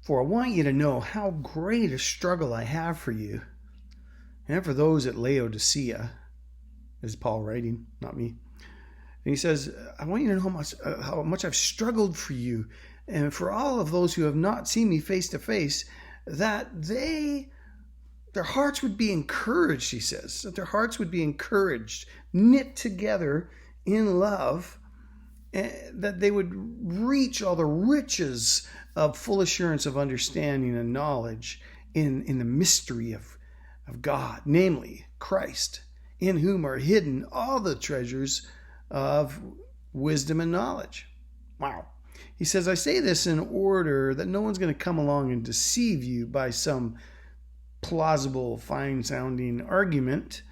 For I want you to know how great a struggle I have for you, and for those at Laodicea, is Paul writing, not me. And he says, I want you to know how much I've struggled for you, and for all of those who have not seen me face to face, that their hearts would be encouraged, he says, that their hearts would be encouraged, knit together in love, that they would reach all the riches of full assurance of understanding and knowledge in the mystery of God, namely Christ, in whom are hidden all the treasures of wisdom and knowledge. Wow. He says, I say this in order that no one's going to come along and deceive you by some plausible, fine-sounding argument,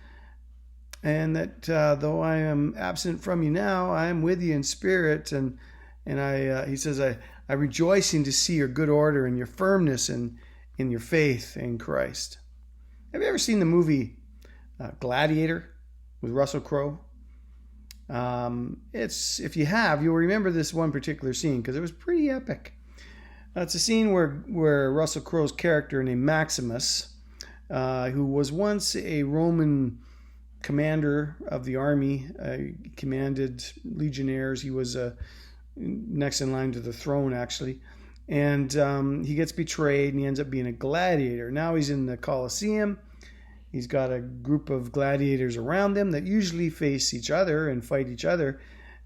and that though I am absent from you now, I am with you in spirit, and he says, I rejoicing to see your good order and your firmness in your faith in Christ. Have you ever seen the movie Gladiator with Russell Crowe? If you have, you'll remember this one particular scene because it was pretty epic. It's a scene where Russell Crowe's character named Maximus, who was once a Roman commander of the army, commanded legionnaires. He was next in line to the throne, actually. And he gets betrayed and he ends up being a gladiator. Now he's in the Colosseum. He's got a group of gladiators around him that usually face each other and fight each other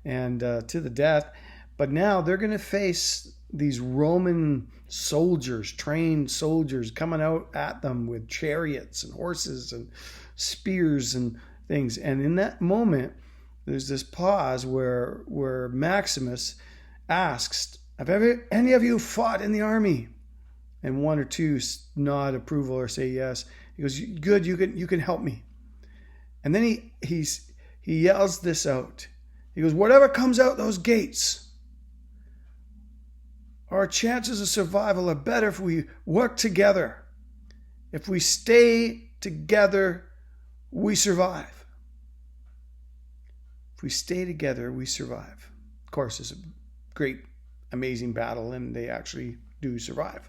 and to the death. But now they're going to face these Roman soldiers, trained soldiers, coming out at them with chariots and horses and spears and things. And in that moment, there's this pause where Maximus asks, have any of you fought in the army? And one or two nod approval or say yes. He goes, good, you can help me. And then he yells this out. He goes, whatever comes out those gates, our chances of survival are better if we work together. If we stay together, we survive. If we stay together, we survive. Of course, it's a great, amazing battle, and they actually do survive.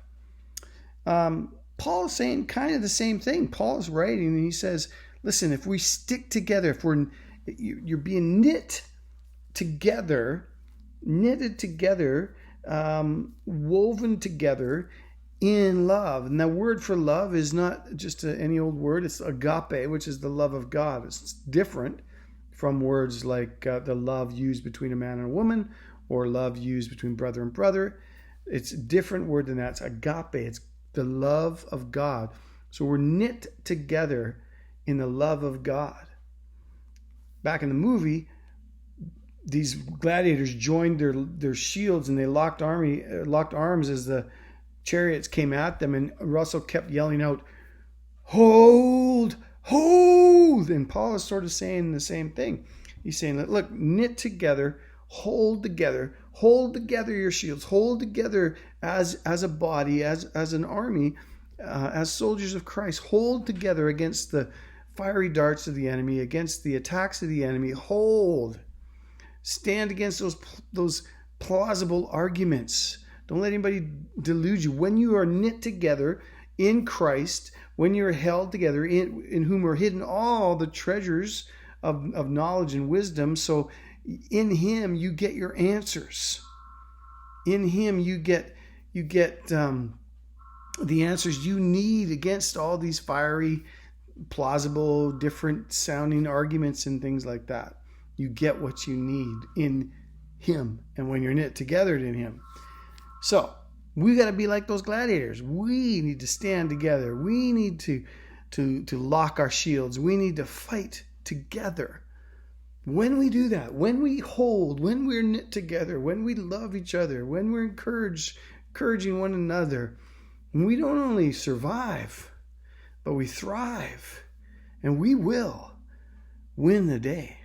Paul is saying kind of the same thing. Paul is writing, and he says, listen, if we stick together, if you're being knitted together, woven together in love. And the word for love is not just any old word. It's agape, which is the love of God. It's different from words like the love used between a man and a woman or love used between brother and brother. It's a different word than that. It's agape. It's the love of God. So we're knit together in the love of God. Back in the movie, these gladiators joined their shields and they locked arms as the chariots came at them, and Russell kept yelling out, hold, hold. And Paul is sort of saying the same thing. He's saying, look, knit together, hold together your shields, hold together as a body, as an army, as soldiers of Christ, hold together against the fiery darts of the enemy, against the attacks of the enemy. Stand against those plausible arguments. Don't let anybody delude you. When you are knit together in Christ, when you're held together in whom are hidden all the treasures of knowledge and wisdom, so in him you get your answers. In him you get the answers you need against all these fiery, plausible, different sounding arguments and things like that. You get what you need in him, and when you're knit together in him. So we got to be like those gladiators. We need to stand together. We need to lock our shields. We need to fight together. When we do that, when we hold, when we're knit together, when we love each other, when we're encouraging one another, we don't only survive, but we thrive, and we will win the day.